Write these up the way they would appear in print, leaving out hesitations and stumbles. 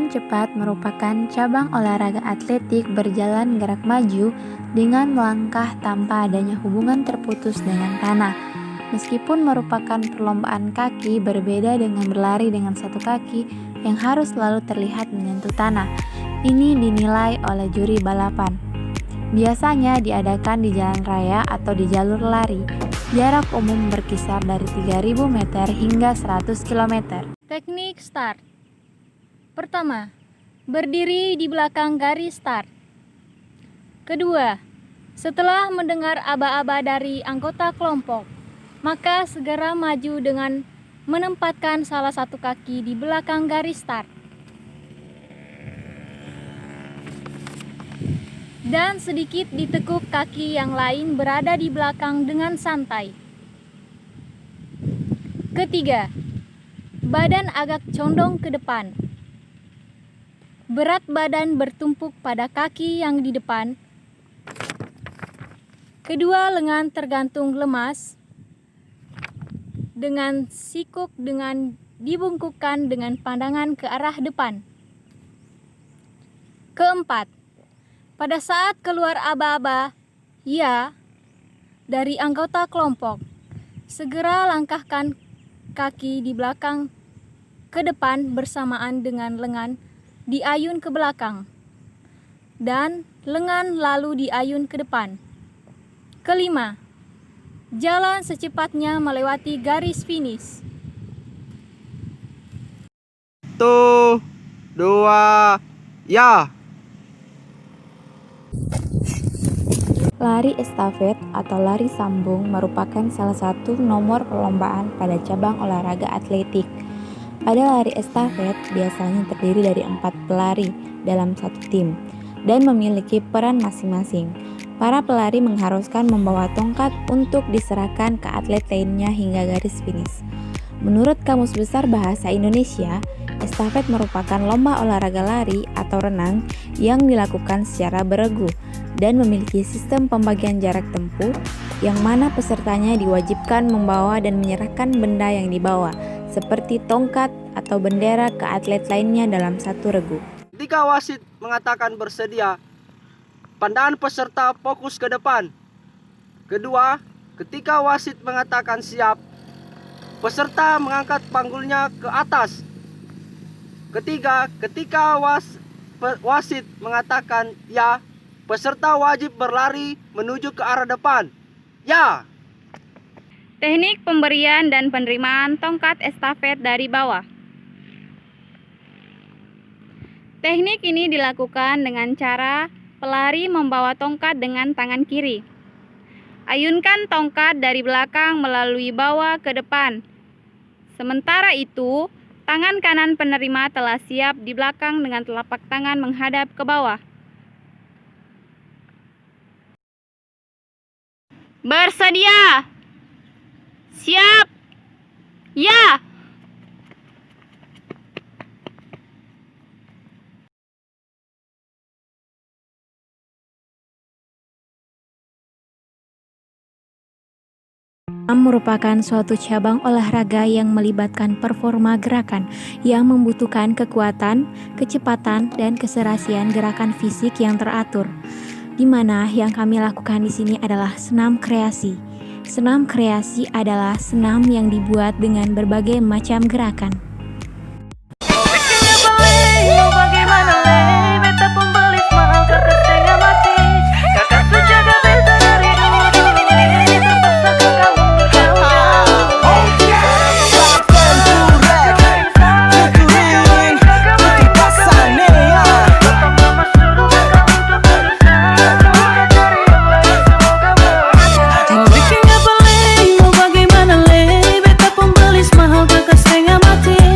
Berjalan cepat merupakan cabang olahraga atletik berjalan gerak maju dengan melangkah tanpa adanya hubungan terputus dengan tanah. Meskipun merupakan perlombaan kaki, berbeda dengan berlari dengan satu kaki yang harus selalu terlihat menyentuh tanah. Ini dinilai oleh juri balapan. Biasanya diadakan di jalan raya atau di jalur lari. Jarak umum berkisar dari 3.000 meter hingga 100 km. Teknik start. Pertama, berdiri di belakang garis start. Kedua, setelah mendengar aba-aba dari anggota kelompok, maka segera maju dengan menempatkan salah satu kaki di belakang garis start. Dan sedikit ditekuk kaki yang lain berada di belakang dengan santai. Ketiga, badan agak condong ke depan. Berat badan bertumpuk pada kaki yang di depan. Kedua lengan tergantung lemas. Dengan sikuk dengan dibungkukkan dengan pandangan ke arah depan. Keempat, pada saat keluar aba-aba, ya, dari anggota kelompok, segera langkahkan kaki di belakang ke depan bersamaan dengan lengan diayun ke belakang dan lengan lalu diayun ke depan. Kelima, jalan secepatnya melewati garis finish. 1, 2, ya. Lari estafet atau lari sambung merupakan salah satu nomor perlombaan pada cabang olahraga atletik. Pada lari estafet biasanya terdiri dari 4 pelari dalam satu tim dan memiliki peran masing-masing. Para pelari mengharuskan membawa tongkat untuk diserahkan ke atlet lainnya hingga garis finish. Menurut Kamus Besar Bahasa Indonesia, estafet merupakan lomba olahraga lari atau renang yang dilakukan secara beregu dan memiliki sistem pembagian jarak tempuh yang mana pesertanya diwajibkan membawa dan menyerahkan benda yang dibawa seperti tongkat atau bendera ke atlet lainnya dalam satu regu. Ketika wasit mengatakan bersedia, pandangan peserta fokus ke depan. Kedua, ketika wasit mengatakan siap, peserta mengangkat panggulnya ke atas. Ketiga, ketika wasit mengatakan ya, peserta wajib berlari menuju ke arah depan. Ya. Teknik pemberian dan penerimaan tongkat estafet dari bawah. Teknik ini dilakukan dengan cara pelari membawa tongkat dengan tangan kiri. Ayunkan tongkat dari belakang melalui bawah ke depan. Sementara itu, tangan kanan penerima telah siap di belakang dengan telapak tangan menghadap ke bawah. Bersedia. Siap. Ya. Merupakan suatu cabang olahraga yang melibatkan performa gerakan yang membutuhkan kekuatan, kecepatan, dan keserasian gerakan fisik yang teratur. Di mana yang kami lakukan di sini adalah senam kreasi. Senam kreasi adalah senam yang dibuat dengan berbagai macam gerakan. Mau bagaimana le, beta pembelis mahal kakak setengah mati.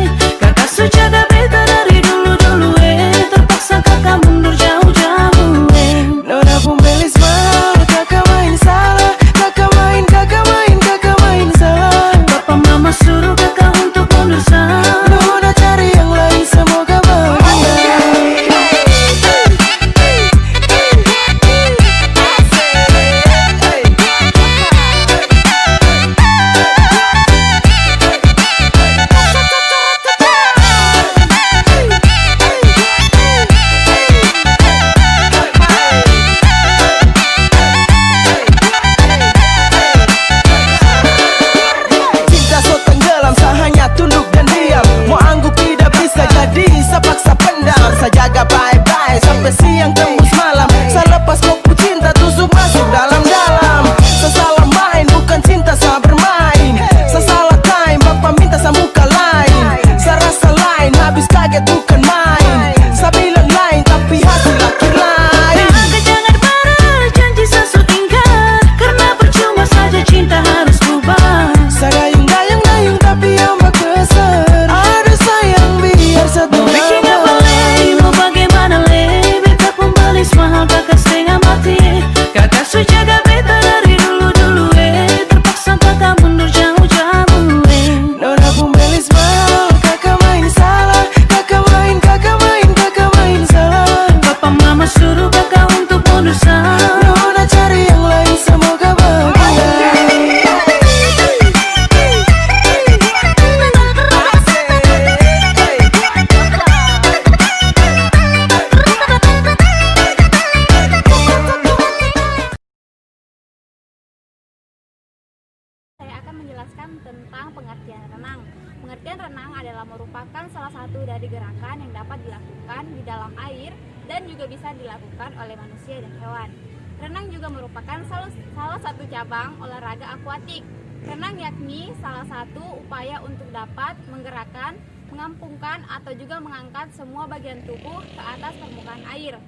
Saya akan menjelaskan tentang pengertian renang. Pengertian renang adalah merupakan salah satu dari gerakan yang dapat dilakukan di dalam air dan juga bisa dilakukan oleh manusia dan hewan. Renang juga merupakan salah satu cabang olahraga akuatik. Renang yakni salah satu upaya untuk dapat menggerakkan, mengampungkan atau juga mengangkat semua bagian tubuh ke atas permukaan air.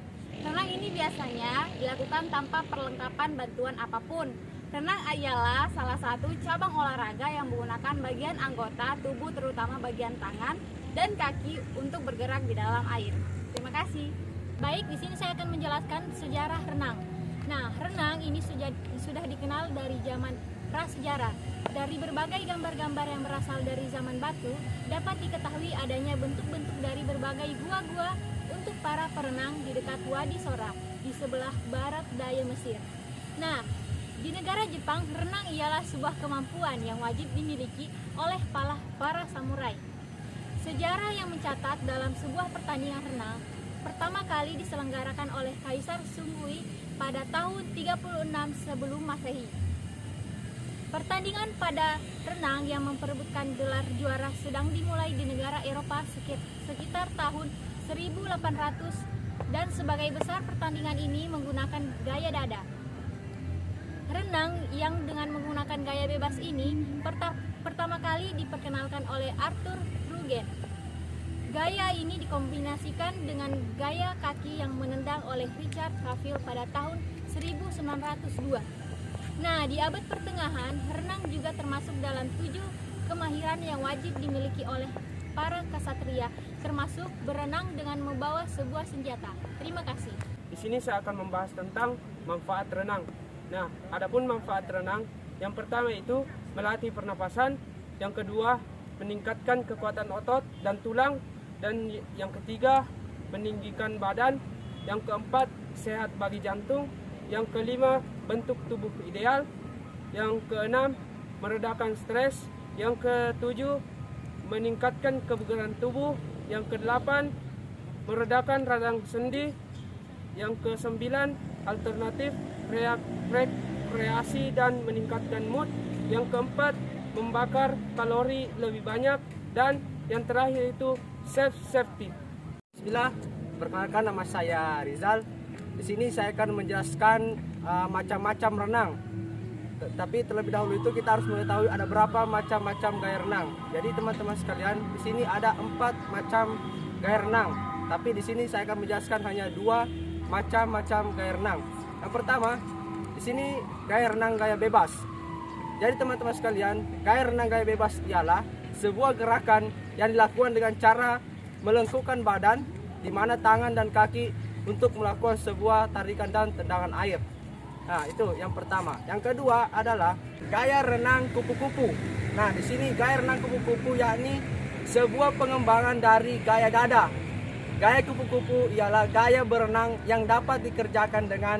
Renang ini biasanya dilakukan tanpa perlengkapan bantuan apapun. Renang ialah salah satu cabang olahraga yang menggunakan bagian anggota tubuh terutama bagian tangan dan kaki untuk bergerak di dalam air. Terima kasih. Baik, di sini saya akan menjelaskan sejarah renang. Nah, renang ini sudah dikenal dari zaman prasejarah. Dari berbagai gambar-gambar yang berasal dari zaman batu, dapat diketahui adanya bentuk-bentuk dari berbagai gua-gua untuk para perenang di dekat Wadi Sora, di sebelah barat daya Mesir. Nah, di negara Jepang, renang ialah sebuah kemampuan yang wajib dimiliki oleh para samurai. Sejarah yang mencatat dalam sebuah pertandingan renang pertama kali diselenggarakan oleh Kaisar Sungui pada tahun 36 sebelum Masehi. Pertandingan pada renang yang memperebutkan gelar juara sedang dimulai di negara Eropa sekitar tahun 1800 dan sebagai besar pertandingan ini menggunakan gaya dada. Renang yang dengan menggunakan gaya bebas ini pertama kali diperkenalkan oleh Arthur Rugen. Gaya ini dikombinasikan dengan gaya kaki yang menendang oleh Richard Cavill pada tahun 1902. Nah, di abad pertengahan, renang juga termasuk dalam 7 kemahiran yang wajib dimiliki oleh para ksatria, termasuk berenang dengan membawa sebuah senjata. Terima kasih. Di sini saya akan membahas tentang manfaat renang. Nah, adapun manfaat renang, yang pertama itu melatih pernapasan, yang kedua meningkatkan kekuatan otot dan tulang, dan yang ketiga meninggikan badan, yang keempat sehat bagi jantung, yang kelima bentuk tubuh ideal, yang keenam meredakan stres, yang ketujuh meningkatkan kebugaran tubuh, yang kedelapan meredakan radang sendi, yang kesembilan alternatif rekreasi dan meningkatkan mood, yang keempat membakar kalori lebih banyak, dan yang terakhir itu safety. Bismillah, perkenalkan nama saya Rizal. Di sini saya akan menjelaskan macam-macam renang. Tapi terlebih dahulu itu kita harus mengetahui ada berapa macam-macam gaya renang. Jadi teman-teman sekalian, di sini ada 4 macam gaya renang. Tapi di sini saya akan menjelaskan hanya 2 macam-macam gaya renang. Yang pertama, di sini gaya renang gaya bebas. Jadi teman-teman sekalian, gaya renang gaya bebas ialah sebuah gerakan yang dilakukan dengan cara melengkungkan badan, di mana tangan dan kaki untuk melakukan sebuah tarikan dan tendangan air. Nah, itu yang pertama. Yang kedua adalah gaya renang kupu-kupu. Nah, di sini gaya renang kupu-kupu yakni sebuah pengembangan dari gaya dada. Gaya kupu-kupu ialah gaya berenang yang dapat dikerjakan dengan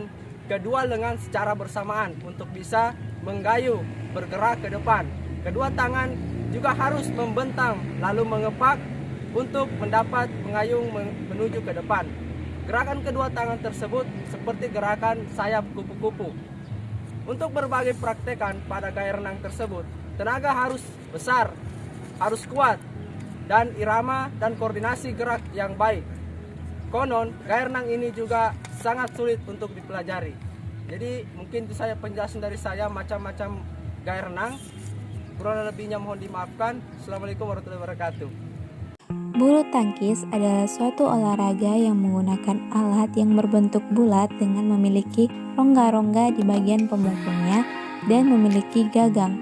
kedua lengan secara bersamaan untuk bisa menggayuh bergerak ke depan. Kedua tangan juga harus membentang lalu mengepak untuk mendapat mengayung menuju ke depan. Gerakan kedua tangan tersebut seperti gerakan sayap kupu-kupu. Untuk berbagai praktekan pada gaya renang tersebut, tenaga harus besar, harus kuat, dan irama dan koordinasi gerak yang baik. Konon, gaya renang ini juga sangat sulit untuk dipelajari. Jadi mungkin itu saja penjelasan dari saya macam-macam gaya renang. Kurang lebihnya mohon dimaafkan. Assalamualaikum warahmatullahi wabarakatuh. Bulu tangkis adalah suatu olahraga yang menggunakan alat yang berbentuk bulat dengan memiliki rongga-rongga di bagian pemungkulnya dan memiliki gagang.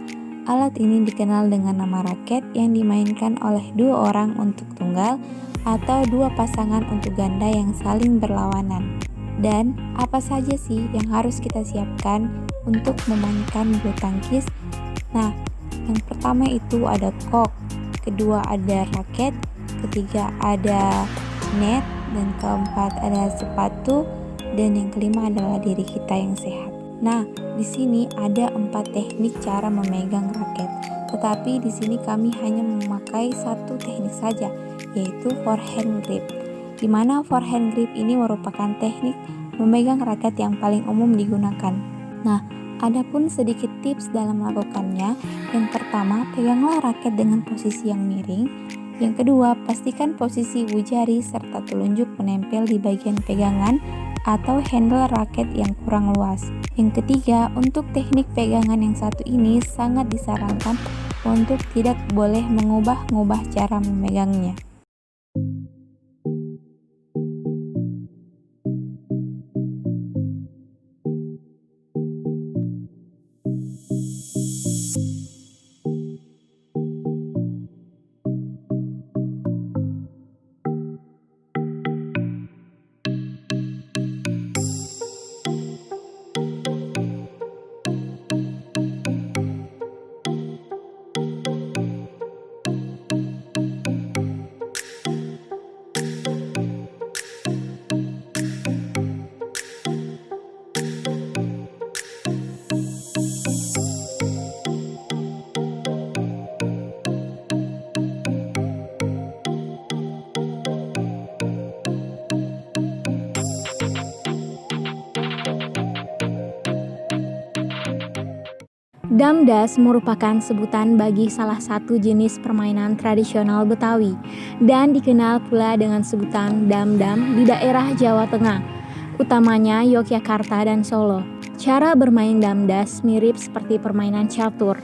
Alat ini dikenal dengan nama raket yang dimainkan oleh 2 orang untuk tunggal atau 2 pasangan untuk ganda yang saling berlawanan. Dan apa saja sih yang harus kita siapkan untuk memainkan bulu tangkis? Nah, yang pertama itu ada kok, kedua ada raket, ketiga ada net, dan keempat ada sepatu, dan yang kelima adalah diri kita yang sehat. Nah, di sini ada 4 teknik cara memegang raket. Tetapi di sini kami hanya memakai 1 teknik saja, yaitu forehand grip. Di mana forehand grip ini merupakan teknik memegang raket yang paling umum digunakan. Nah, Adapun sedikit tips dalam melakukannya. Yang pertama, peganglah raket dengan posisi yang miring. Yang kedua, pastikan posisi ujung jari serta telunjuk menempel di bagian pegangan atau handle raket yang kurang luas. Yang ketiga, untuk teknik pegangan yang satu ini sangat disarankan untuk tidak boleh mengubah-ubah cara memegangnya. Damdas merupakan sebutan bagi salah satu jenis permainan tradisional Betawi dan dikenal pula dengan sebutan damdam di daerah Jawa Tengah, utamanya Yogyakarta dan Solo. Cara bermain damdas mirip seperti permainan catur,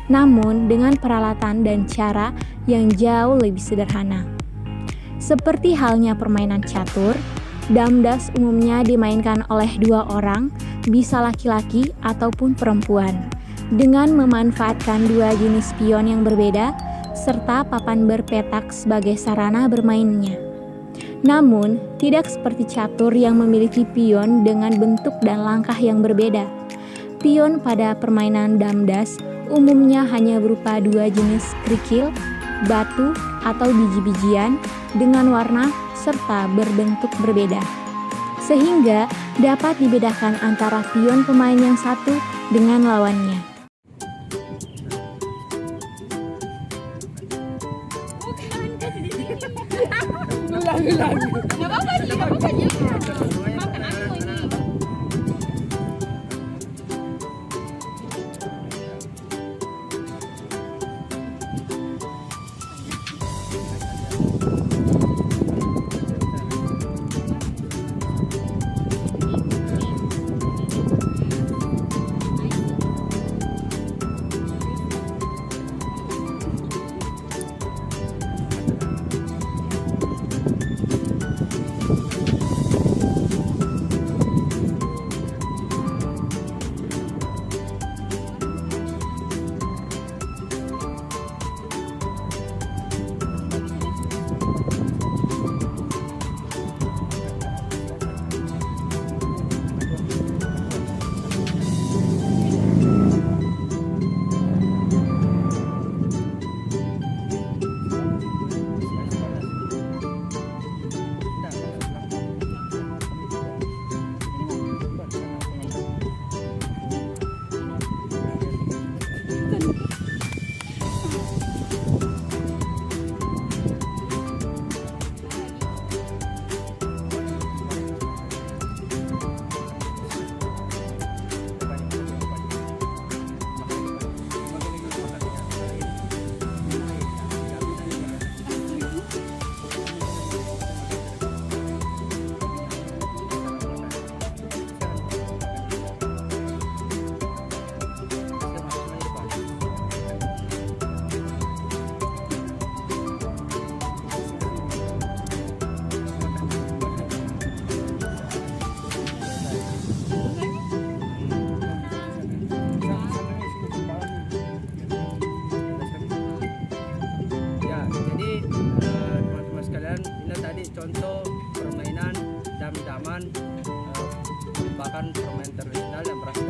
namun dengan peralatan dan cara yang jauh lebih sederhana. Seperti halnya permainan catur, damdas umumnya dimainkan oleh dua orang, bisa laki-laki ataupun perempuan, dengan memanfaatkan dua jenis pion yang berbeda serta papan berpetak sebagai sarana bermainnya. Namun, tidak seperti catur yang memiliki pion dengan bentuk dan langkah yang berbeda. Pion pada permainan damdas umumnya hanya berupa dua jenis kerikil, batu, atau biji-bijian dengan warna serta berbentuk berbeda, sehingga dapat dibedakan antara pion pemain yang satu dengan lawannya. Contoh permainan dam-daman merupakan permainan tradisional yang berasal